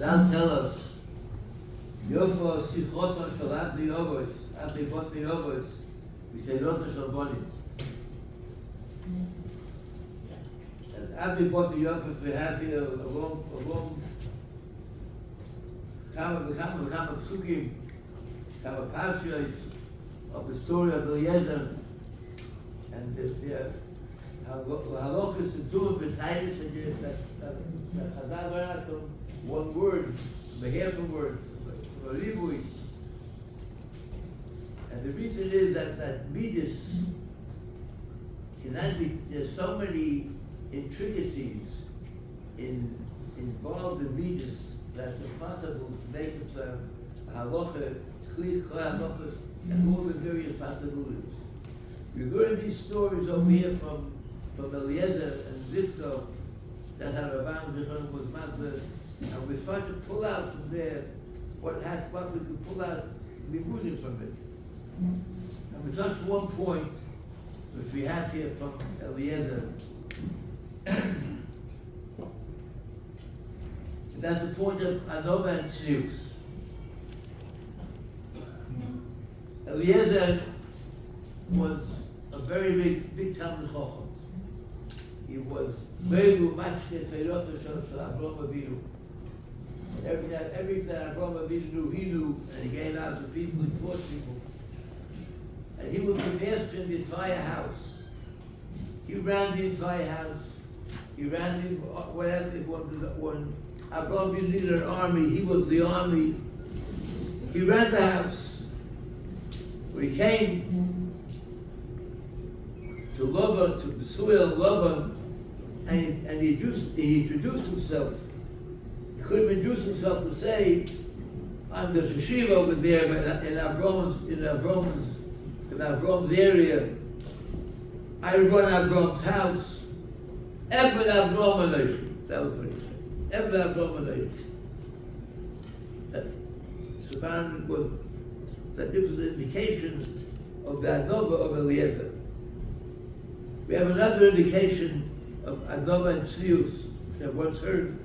Chazal tell us, Yofo Sichroson Shel Avdi Ovos, Avdi Bosni Ovos, we say Rosa Shel Bonim. And Avdi Bosni Ovos, we have here a long Kama Psukim, Kama Parshas of the story of Eliezer, and the halachas to do with Titus, and that Chazal went out from one word, from a half a word, from a ribui. And the reason is that Midas cannot be, there's so many intricacies involved in Midas that it's impossible to make it a halacha, clear halachas, and all the various possibilities. We learn these stories over here from Eliezer and Visco that Haravan Zechon was master, and we try to pull out from there what we could pull out Limudim from it. And we touch one point which we have here from Eliezer. And that's the point of Anova and Tznius. Eliezer was a very big Talmid Chacham. He was very much in Seirot Shel Avraham Avinu. Everything that Avraham Avinu knew, he knew, and he gave out to people, he taught people. And he was the master in the entire house. He ran the entire house. He ran whatever when Avraham Avinu needed an army, he was the army. He ran the house. When he came to Lavan, to the soil Lavan, and he introduced himself. He could have introduced himself to say, I'm the yeshiva over there in Avram's area. I run Avram's house. Ever Avram Aleichem. That was what he said. Ever Avram Aleichem. That this was an indication of the Anova of Eliezer. We have another indication of Anova and Tznius, which I once heard,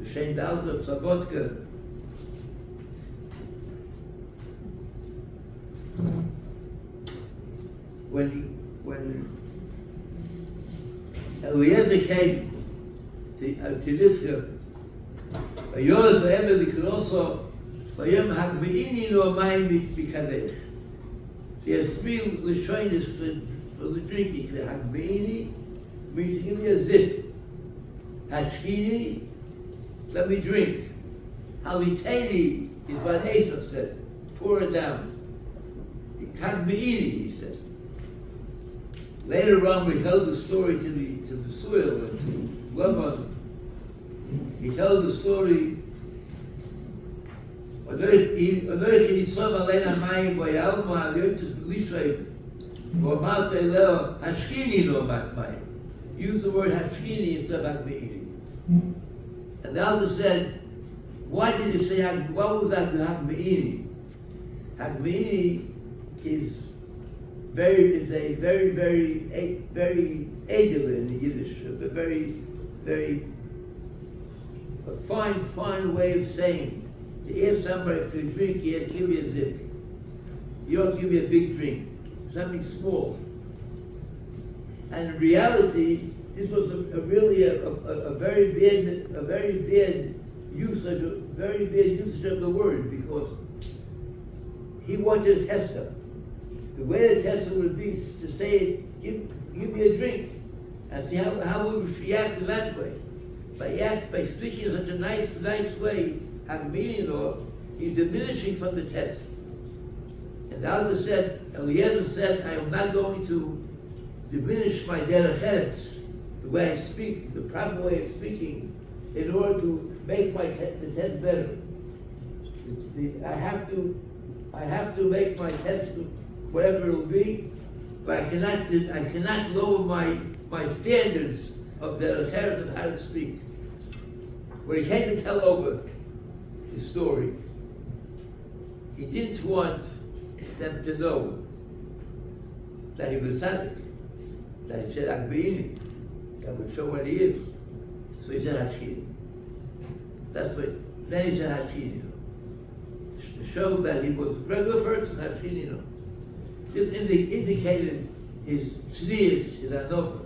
the Shem Dalta of Sabotka. When Eliezer came to Lifka, Yoros v'Emer Likroso, v'Yom Hagbeini no Mayim Mikadech. He has three Lashonis for the drinking. The Hagbeini means give me a zip. Hashkini, let me drink. Haliteni is what Esau said. Pour it down. Hagbeini, he said. Later on, we told the story to the soil and to Lavan. He told the story. Use the word hashkini instead of hagbeini. And the other said, why did you say what was that hagbeini? Hagbeini is a very edel in Yiddish, a fine way of saying. To ask somebody for a drink, you have to give me a zip. You don't give me a big drink, something small. And in reality, this was a very bad usage of the word, because he wanted a tester. The way the tester would be to say, give me a drink, and see how we would react in that way. By speaking in such a nice way, he's diminishing from the test. And the other said, Eliezer said, I am not going to diminish my derech, the way I speak, the proper way of speaking, in order to make the test better. I have to make my test whatever it will be, but I cannot lower my standards of derech of how to speak. When he came to tell over his story, he didn't want them to know that he was tzaddik, that he said Agbeini, that would show what he is. So he said Hashkini. That's what then he said Hashini. To show that he was a regular person, Hashini. This indicated his tznius, his anova.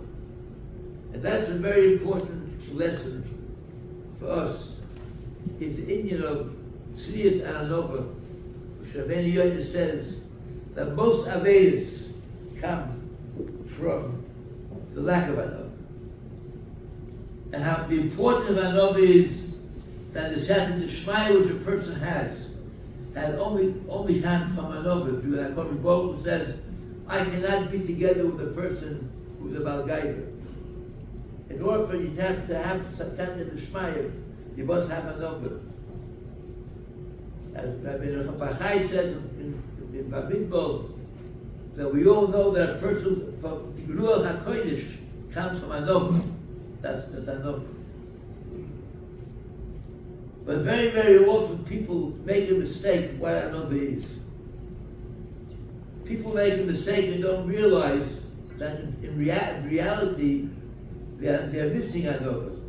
And that's a very important lesson for us. His Indian of tznius and anova, which Rabbeinu Yonah says that most avedas come from the lack of anova. And how the importance of anova is that the Satan Shmai which a person has only comes from anova. The Bible says, I cannot be together with a person who's a Balgaiva. In order for you to have Satan Shmai, you must have anova. As Rabbi Bachai says in Babinbol, that we all know that a person from Tigluah HaKodesh comes from anova. That's anova. But very, very often people make a mistake of what anova is. People make a mistake and don't realize that in reality they're missing anova.